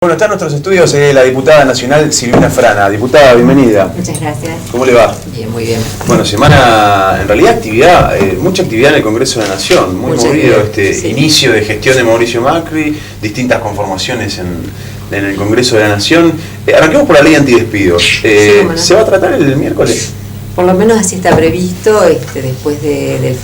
Bueno, está en nuestros estudios la diputada nacional Silvina Frana. Diputada, bienvenida. Muchas gracias. ¿Cómo le va? Bien, muy bien. Bueno, semana, en realidad actividad, mucha actividad en el Congreso de la Nación, muy Mucha movido actividad, sí. Inicio de gestión de Mauricio Macri, distintas conformaciones en el Congreso de la Nación. Arranquemos por la ley antidespidos. cómo no. ¿Se va a tratar el miércoles? Por lo menos así está previsto, después de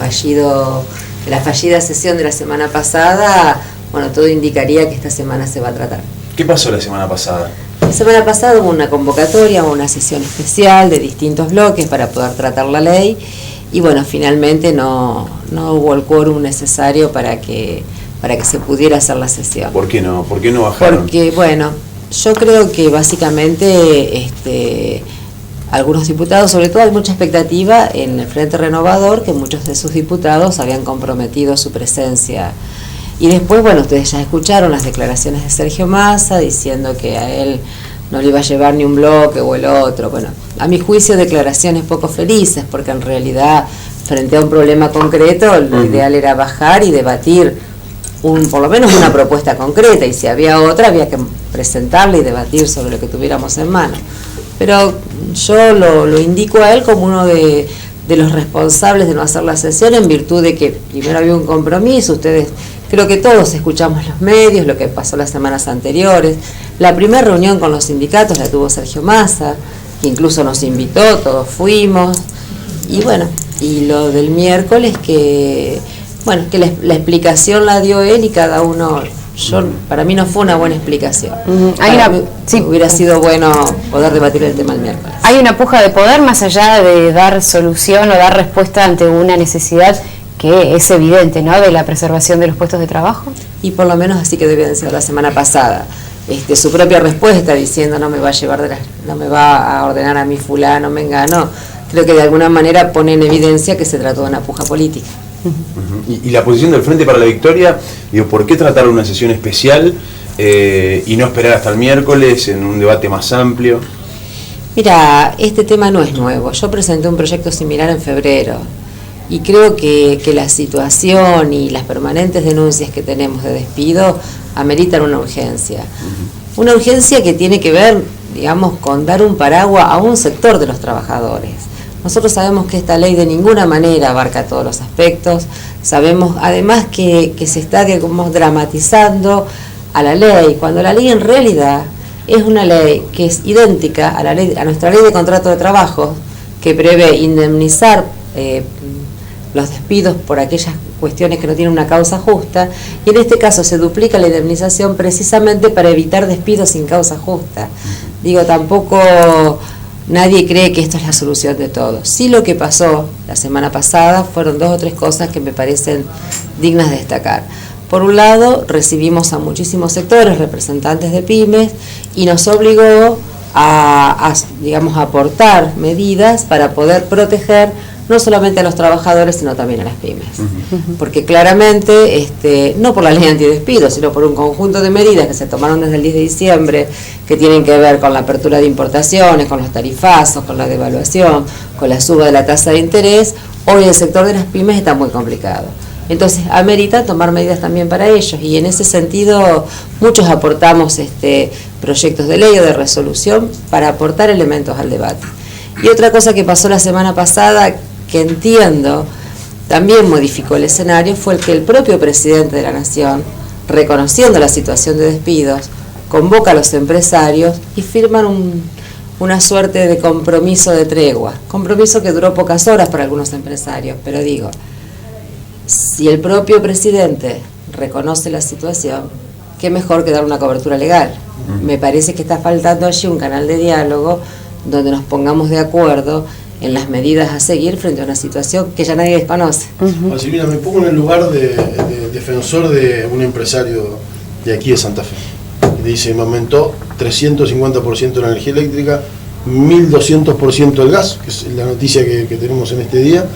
la fallida sesión de la semana pasada, bueno, todo indicaría que esta semana se va a tratar. ¿Qué pasó la semana pasada? La semana pasada hubo una convocatoria, una sesión especial de distintos bloques para poder tratar la ley y bueno, finalmente no hubo el quórum necesario para que se pudiera hacer la sesión. ¿Por qué no? ¿Por qué no bajaron? Porque, bueno, yo creo que básicamente algunos diputados, sobre todo hay mucha expectativa en el Frente Renovador, que muchos de sus diputados habían comprometido su presencia. Y después, bueno, ustedes ya escucharon las declaraciones de Sergio Massa diciendo que a él no le iba a llevar ni un bloque o el otro. Bueno, a mi juicio declaraciones poco felices, porque en realidad frente a un problema concreto lo ideal era bajar y debatir por lo menos una propuesta concreta, y si había otra había que presentarla y debatir sobre lo que tuviéramos en mano. Pero yo lo indico a él como uno de los responsables de no hacer la sesión, en virtud de que primero había un compromiso. Ustedes, creo que todos escuchamos los medios, lo que pasó las semanas anteriores. La primera reunión con los sindicatos la tuvo Sergio Massa, que incluso nos invitó, todos fuimos. Y bueno, y lo del miércoles que la explicación la dio él y cada uno. Para mí no fue una buena explicación. Hubiera sido bueno poder debatir el tema el miércoles. Hay una puja de poder más allá de dar solución o dar respuesta ante una necesidad que es evidente, ¿no?, de la preservación de los puestos de trabajo. Y por lo menos así que debió de ser la semana pasada. Su propia respuesta diciendo no me va a ordenar a mi fulano, mengano, creo que de alguna manera pone en evidencia que se trató de una puja política. Y la posición del Frente para la Victoria, digo, ¿por qué tratar una sesión especial y no esperar hasta el miércoles en un debate más amplio? Mira, este tema no es nuevo. Yo presenté un proyecto similar en febrero y creo que la situación y las permanentes denuncias que tenemos de despido ameritan una urgencia. Una urgencia que tiene que ver, digamos, con dar un paraguas a un sector de los trabajadores. Nosotros sabemos que esta ley de ninguna manera abarca todos los aspectos, sabemos además que se está, digamos, dramatizando a la ley, cuando la ley en realidad es una ley que es idéntica a nuestra ley de contrato de trabajo, que prevé indemnizar los despidos por aquellas cuestiones que no tienen una causa justa, y en este caso se duplica la indemnización precisamente para evitar despidos sin causa justa. Digo, tampoco nadie cree que esto es la solución de todo. Sí, lo que pasó la semana pasada fueron 2 o 3 cosas que me parecen dignas de destacar. Por un lado, recibimos a muchísimos sectores, representantes de pymes, y nos obligó a aportar medidas para poder proteger no solamente a los trabajadores, sino también a las pymes. Porque claramente, no por la ley antidespido, sino por un conjunto de medidas que se tomaron desde el 10 de diciembre, que tienen que ver con la apertura de importaciones, con los tarifazos, con la devaluación, con la suba de la tasa de interés, hoy el sector de las pymes está muy complicado. Entonces, amerita tomar medidas también para ellos, y en ese sentido muchos aportamos proyectos de ley o de resolución para aportar elementos al debate. Y otra cosa que pasó la semana pasada, que entiendo también modificó el escenario, fue el que el propio presidente de la Nación, reconociendo la situación de despidos, convoca a los empresarios y firman una suerte de compromiso de tregua, compromiso que duró pocas horas para algunos empresarios, pero digo, si el propio presidente reconoce la situación, qué mejor que dar una cobertura legal. Me parece que está faltando allí un canal de diálogo donde nos pongamos de acuerdo en las medidas a seguir frente a una situación que ya nadie desconoce. Silvina, me pongo en el lugar de defensor de un empresario de aquí de Santa Fe. Dice, me aumentó 350% la energía eléctrica, 1200% el gas, que es la noticia que tenemos en este día.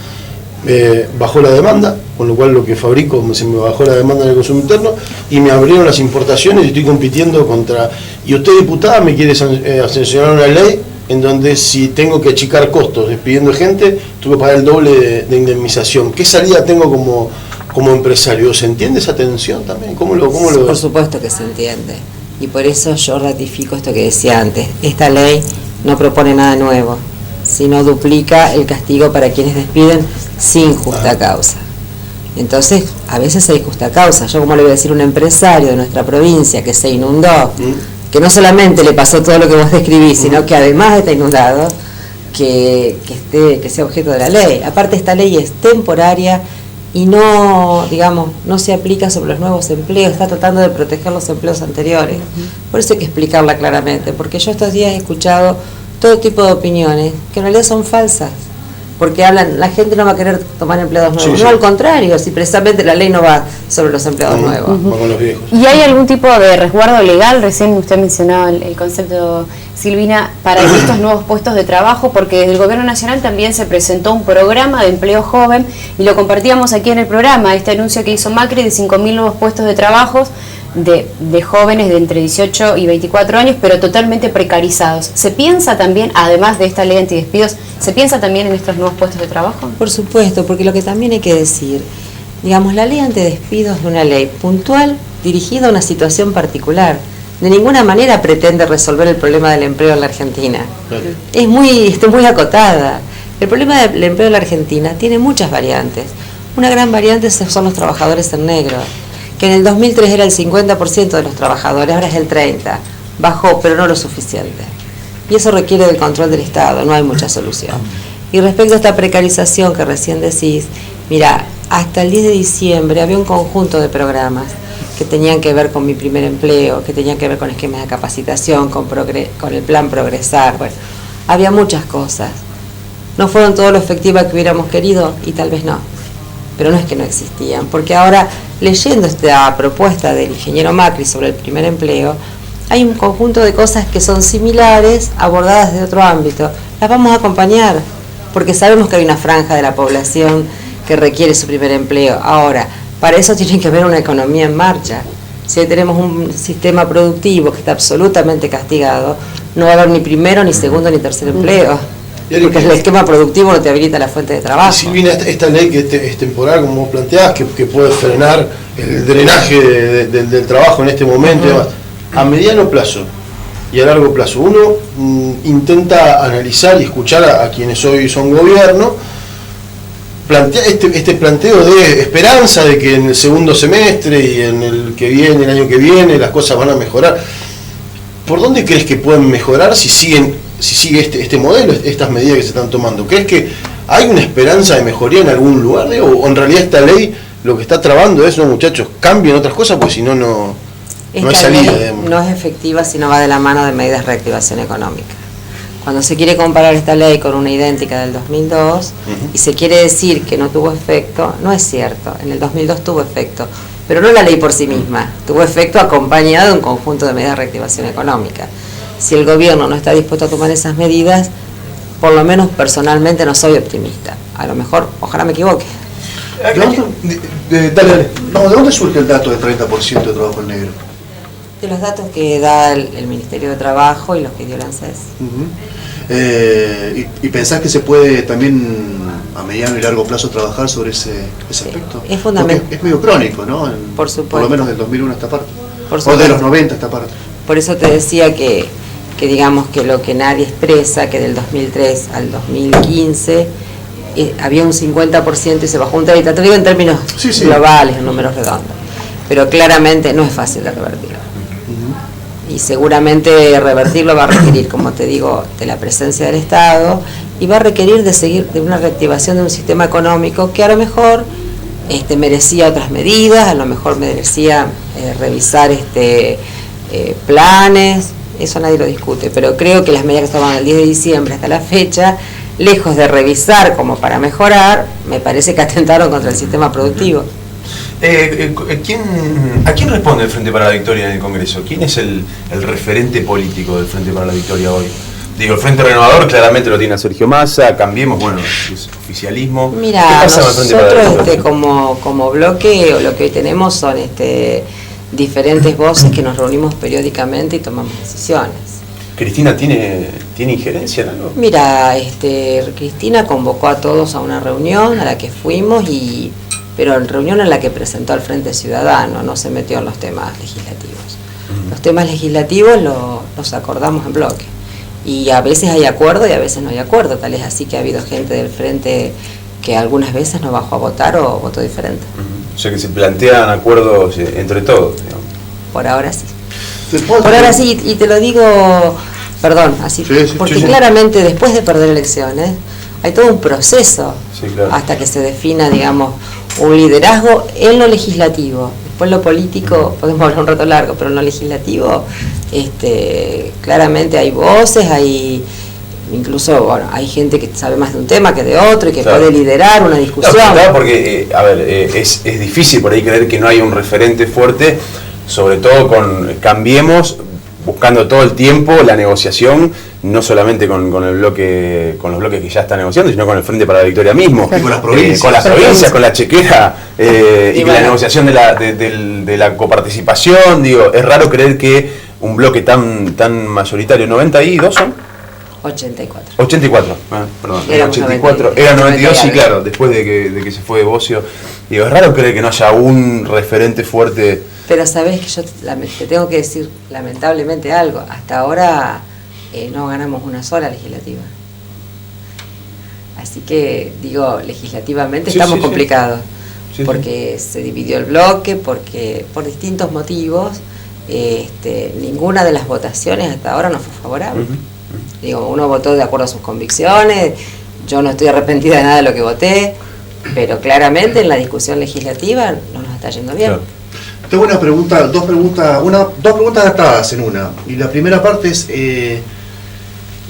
Bajó la demanda, con lo cual lo que fabrico se me bajó la demanda en el consumo interno y me abrieron las importaciones y estoy compitiendo contra... Y usted, diputada, me quiere sancionar una ley en donde si tengo que achicar costos despidiendo gente, tengo que pagar el doble de indemnización. ¿Qué salida tengo como empresario? ¿Se entiende esa tensión también? ¿Cómo lo Por supuesto que se entiende. Y por eso yo ratifico esto que decía antes. Esta ley no propone nada nuevo, sino duplica el castigo para quienes despiden sin justa causa. Entonces, a veces hay justa causa. Yo, como le voy a decir a un empresario de nuestra provincia que se inundó, que no solamente le pasó todo lo que vos describís, sino que además está inundado, que sea objeto de la ley. Aparte, esta ley es temporaria y no, digamos, no se aplica sobre los nuevos empleos, está tratando de proteger los empleos anteriores. Por eso hay que explicarla claramente, porque yo estos días he escuchado todo tipo de opiniones que en realidad son falsas, porque hablan, la gente no va a querer tomar empleados nuevos, no, al contrario, si precisamente la ley no va sobre los empleados nuevos. Va con los viejos. ¿Y hay algún tipo de resguardo legal? Recién usted mencionaba el concepto, Silvina, para estos nuevos puestos de trabajo, porque desde el Gobierno Nacional también se presentó un programa de empleo joven y lo compartíamos aquí en el programa, este anuncio que hizo Macri de 5.000 nuevos puestos de trabajo de jóvenes de entre 18 y 24 años, pero totalmente precarizados. ¿Se piensa también, además de esta ley antidespidos, se piensa también en estos nuevos puestos de trabajo? Por supuesto, porque lo que también hay que decir, digamos, la ley antidespidos es una ley puntual dirigida a una situación particular. De ninguna manera pretende resolver el problema del empleo en la Argentina. Es muy acotada. El problema del empleo en la Argentina tiene muchas variantes. Una gran variante son los trabajadores en negro, que en el 2003 era el 50% de los trabajadores, ahora es el 30%. Bajó, pero no lo suficiente. Y eso requiere del control del Estado, no hay mucha solución. Y respecto a esta precarización que recién decís, mira, hasta el 10 de diciembre había un conjunto de programas que tenían que ver con mi primer empleo, que tenían que ver con esquemas de capacitación, con el plan Progresar, bueno, había muchas cosas. No fueron todo lo efectivas que hubiéramos querido y tal vez no, pero no es que no existían, porque ahora, leyendo esta propuesta del ingeniero Macri sobre el primer empleo, hay un conjunto de cosas que son similares, abordadas de otro ámbito. Las vamos a acompañar, porque sabemos que hay una franja de la población que requiere su primer empleo. Ahora, para eso tiene que haber una economía en marcha. Si tenemos un sistema productivo que está absolutamente castigado, no va a haber ni primero, ni segundo, ni tercer empleo. Porque el esquema productivo no te habilita la fuente de trabajo. Silvina, esta ley que es temporal, como vos planteás, que puede frenar el drenaje del trabajo en este momento, y demás, a mediano plazo y a largo plazo, uno intenta analizar y escuchar a quienes hoy son gobierno, plantea este planteo de esperanza de que en el segundo semestre y en el año que viene, las cosas van a mejorar. ¿Por dónde crees que pueden mejorar si sigue este modelo, estas medidas que se están tomando? ¿Crees que hay una esperanza de mejoría en algún lugar? ¿O en realidad esta ley lo que está trabando es, no, muchachos, cambien otras cosas, porque si no, no hay salida? No es efectiva si no va de la mano de medidas de reactivación económica. Cuando se quiere comparar esta ley con una idéntica del 2002 y se quiere decir que no tuvo efecto, no es cierto. En el 2002 tuvo efecto, pero no la ley por sí misma. Tuvo efecto acompañado de un conjunto de medidas de reactivación económica. Si el gobierno no está dispuesto a tomar esas medidas, por lo menos personalmente no soy optimista. A lo mejor, ojalá me equivoque. Dale. No, ¿de dónde surge el dato del 30% de trabajo en negro? De los datos que da el Ministerio de Trabajo y los que dio la ANSES. ¿Y pensás que se puede también a mediano y largo plazo trabajar sobre ese aspecto? Es fundamental. Es medio crónico, ¿no? Por supuesto. Por lo menos del 2001 a esta parte. O de los 90 a esta parte. Por eso te decía que digamos que lo que nadie expresa, que del 2003 al 2015 había un 50% y se bajó un 30%. Te digo en términos globales, en números redondos. Pero claramente no es fácil de revertir. Y seguramente revertirlo va a requerir, como te digo, de la presencia del Estado y va a requerir de una reactivación de un sistema económico que a lo mejor merecía otras medidas, a lo mejor merecía revisar planes, eso nadie lo discute, pero creo que las medidas que se tomaron el 10 de diciembre hasta la fecha, lejos de revisar como para mejorar, me parece que atentaron contra el sistema productivo. ¿A quién responde el Frente para la Victoria en el Congreso? ¿Quién es el referente político del Frente para la Victoria hoy? Digo, el Frente Renovador claramente lo tiene a Sergio Massa, Cambiemos, bueno, es oficialismo. Mira, ¿qué pasa con el Frente para la Victoria? como bloque, lo que hoy tenemos son diferentes voces que nos reunimos periódicamente y tomamos decisiones. ¿Cristina tiene injerencia en algo? Mira, Cristina convocó a todos a una reunión a la que fuimos pero en reunión en la que presentó al Frente Ciudadano, no se metió en los temas legislativos. Los temas legislativos los acordamos en bloque. Y a veces hay acuerdo y a veces no hay acuerdo. Tal es así que ha habido gente del frente que algunas veces no bajó a votar o votó diferente. O sea que se plantean acuerdos entre todos, digamos. Por ahora sí. Por ahora sí, y te lo digo, perdón, así, porque claramente después de perder elecciones hay todo un proceso hasta que se defina, digamos, un liderazgo en lo legislativo. Después lo político, podemos hablar un rato largo, pero en lo legislativo claramente hay voces, hay incluso, bueno, hay gente que sabe más de un tema que de otro y que puede liderar una discusión. Claro, porque, es difícil por ahí creer que no hay un referente fuerte, sobre todo con Cambiemos, buscando todo el tiempo la negociación, no solamente con el bloque, con los bloques que ya están negociando, sino con el Frente para la Victoria mismo, y con las provincias, con la chequera, y con la negociación de la coparticipación. Digo, es raro creer que un bloque tan mayoritario, 92 son. 84. 84, perdón, era 84, era 92, sí, claro, después de que se fue Bocio. Digo, es raro creer que no haya un referente fuerte. Pero sabés que yo te tengo que decir lamentablemente algo, hasta ahora no ganamos una sola legislativa. Así que, digo, legislativamente estamos complicados, porque se dividió el bloque, porque por distintos motivos, ninguna de las votaciones hasta ahora nos fue favorable. Digo, uno votó de acuerdo a sus convicciones, yo no estoy arrepentida de nada de lo que voté, pero claramente en la discusión legislativa no nos está yendo bien. Claro. Tengo una pregunta, dos preguntas atadas en una. Y la primera parte es,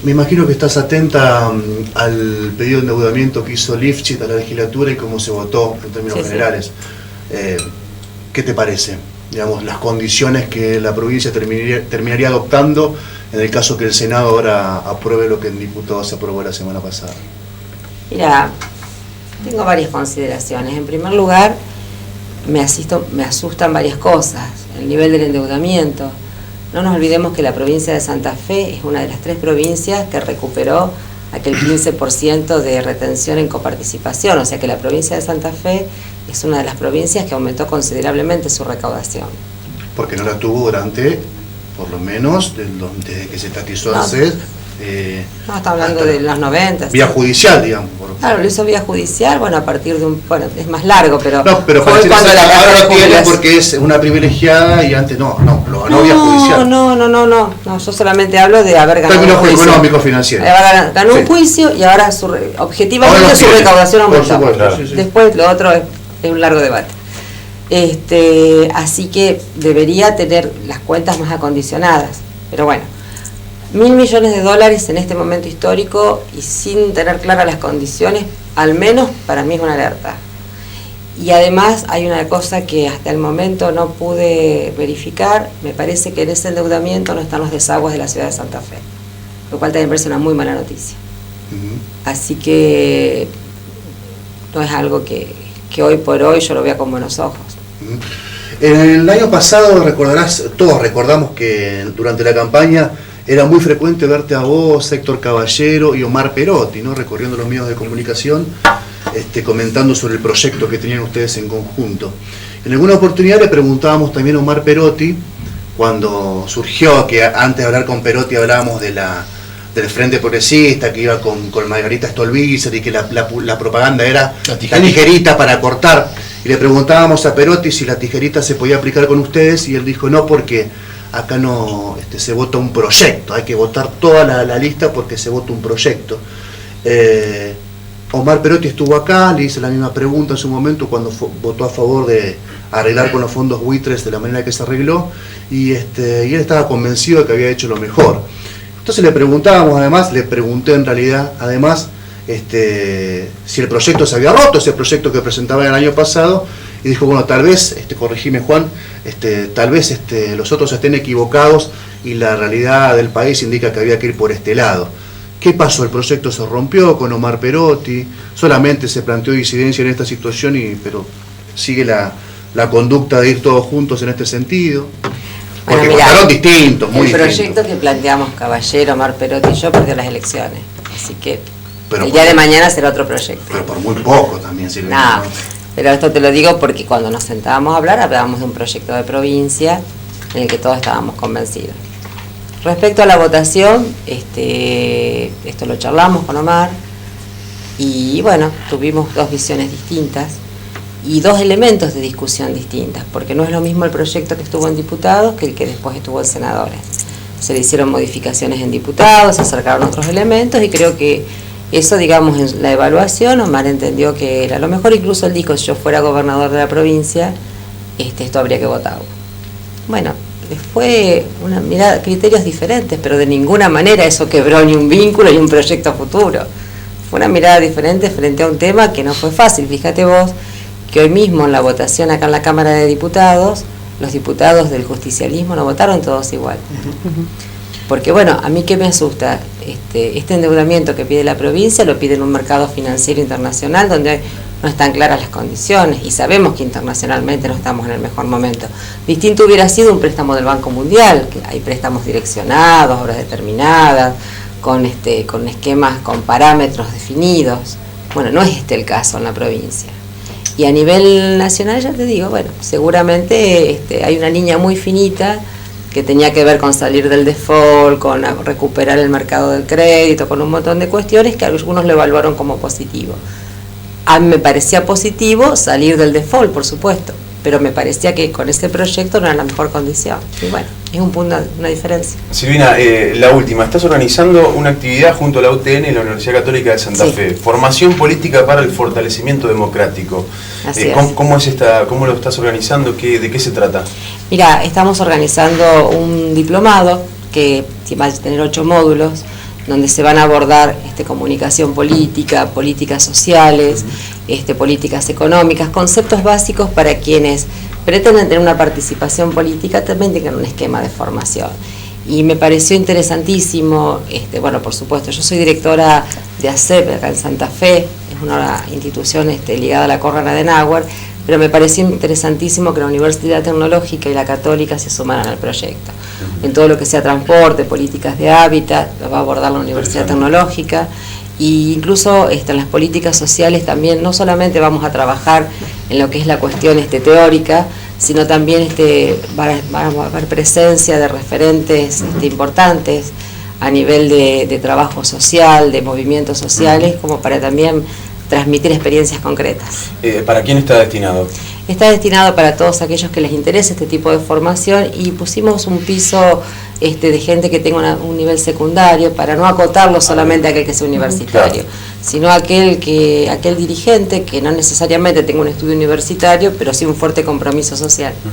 me imagino que estás atenta al pedido de endeudamiento que hizo Lifchit a la legislatura y cómo se votó en términos generales. ¿Qué te parece? Digamos, las condiciones que la provincia terminaría adoptando en el caso que el Senado ahora apruebe lo que en diputados se aprobó la semana pasada. Mira, tengo varias consideraciones. En primer lugar, me asustan varias cosas. El nivel del endeudamiento. No nos olvidemos que la provincia de Santa Fe es una de las 3 provincias que recuperó aquel 15% de retención en coparticipación. O sea que la provincia de Santa Fe es una de las provincias que aumentó considerablemente su recaudación. Porque no la tuvo durante, por lo menos, desde que se estatizó ANSES. No, está hablando de los 90. Vía judicial, digamos. Claro, lo hizo vía judicial, bueno, a partir de es más largo, pero... No, pero fue cuando ahora lo tiene porque es una privilegiada y antes lo ganó vía judicial. No, yo solamente hablo de haber ganado un juicio. Económico, financiero. Ganó un juicio y ahora objetivamente su recaudación aumentó. Por supuesto, Después lo otro es un largo debate. Así que debería tener las cuentas más acondicionadas, pero bueno. $1.000 millones en este momento histórico y sin tener claras las condiciones, al menos para mí es una alerta. Y además hay una cosa que hasta el momento no pude verificar, me parece que en ese endeudamiento no están los desagües de la ciudad de Santa Fe, lo cual también me parece una muy mala noticia. Así que no es algo que hoy por hoy yo lo vea con buenos ojos. El año pasado, recordarás, todos recordamos que durante la campaña era muy frecuente verte a vos, Héctor Caballero y Omar Perotti, ¿no? Recorriendo los medios de comunicación, comentando sobre el proyecto que tenían ustedes en conjunto. En alguna oportunidad le preguntábamos también a Omar Perotti, cuando surgió, que antes de hablar con Perotti hablábamos del Frente Progresista, que iba con Margarita Stolbizer y que la propaganda era la tijerita para cortar. Y le preguntábamos a Perotti si la tijerita se podía aplicar con ustedes y él dijo no, porque acá no se vota un proyecto, hay que votar toda la lista porque se vota un proyecto. Omar Perotti estuvo acá, le hice la misma pregunta en su momento cuando votó a favor de arreglar con los fondos buitres de la manera que se arregló y él estaba convencido de que había hecho lo mejor. Entonces le pregunté en realidad, además, si el proyecto se había roto, ese proyecto que presentaba el año pasado, y dijo, bueno, tal vez, corregime Juan, tal vez los otros estén equivocados y la realidad del país indica que había que ir por este lado. ¿Qué pasó? ¿El proyecto se rompió con Omar Perotti? ¿Solamente se planteó disidencia en esta situación, pero sigue la conducta de ir todos juntos en este sentido? Porque votaron distintos, muy distintos. El proyecto que planteamos Caballero, Omar Perotti y yo perdió las elecciones, así que el día de mañana será otro proyecto. Pero por muy poco también sirve. No, pero esto te lo digo porque cuando nos sentábamos a hablar hablábamos de un proyecto de provincia en el que todos estábamos convencidos. Respecto a la votación, esto lo charlamos con Omar y bueno, tuvimos dos visiones distintas y dos elementos de discusión distintas, porque no es lo mismo el proyecto que estuvo en diputados que el que después estuvo en senadores. Se le hicieron modificaciones en diputados, se acercaron otros elementos y creo que eso, digamos, en la evaluación, Omar entendió que era lo mejor. Incluso él dijo, si yo fuera gobernador de la provincia, esto habría que votarlo. Bueno, fue una mirada, criterios diferentes, pero de ninguna manera eso quebró ni un vínculo ni un proyecto futuro. Fue una mirada diferente frente a un tema que no fue fácil. Fíjate vos que hoy mismo en la votación acá en la Cámara de Diputados, los diputados del justicialismo no votaron todos igual. Porque bueno, a mí qué me asusta, este endeudamiento que pide la provincia lo pide en un mercado financiero internacional donde no están claras las condiciones y sabemos que internacionalmente no estamos en el mejor momento. Distinto hubiera sido un préstamo del Banco Mundial, que hay préstamos direccionados, obras determinadas, con esquemas, con parámetros definidos. Bueno, no es el caso en la provincia. Y a nivel nacional, ya te digo, bueno, seguramente hay una línea muy finita que tenía que ver con salir del default, con recuperar el mercado del crédito, con un montón de cuestiones que algunos lo evaluaron como positivo. A mí me parecía positivo salir del default, por supuesto, pero me parecía que con este proyecto no era la mejor condición. Y bueno, es un punto, una diferencia. Silvina, la última, estás organizando una actividad junto a la UTN y la Universidad Católica de Santa Fe, formación política para el fortalecimiento democrático. Así es. ¿Cómo lo estás organizando? ¿De qué se trata? Mira, estamos organizando un diplomado que va a tener 8 módulos, donde se van a abordar comunicación política, políticas sociales, políticas económicas, conceptos básicos para quienes pretenden tener una participación política, también tengan un esquema de formación. Y me pareció interesantísimo, bueno, por supuesto, yo soy directora de ACEP acá en Santa Fe, es una institución ligada a la Konrad Adenauer, pero me pareció interesantísimo que la Universidad Tecnológica y la Católica se sumaran al proyecto. En todo lo que sea transporte, políticas de hábitat, lo va a abordar la Universidad Tecnológica, e incluso en las políticas sociales también, no solamente vamos a trabajar en lo que es la cuestión teórica, sino también va a haber presencia de referentes importantes a nivel de trabajo social, de movimientos sociales, como para también transmitir experiencias concretas. ¿Para quién está destinado? Está destinado para todos aquellos que les interese este tipo de formación y pusimos un piso de gente que tenga un nivel secundario para no acotarlo solamente a aquel que sea universitario, sino aquel dirigente que no necesariamente tenga un estudio universitario, pero sí un fuerte compromiso social.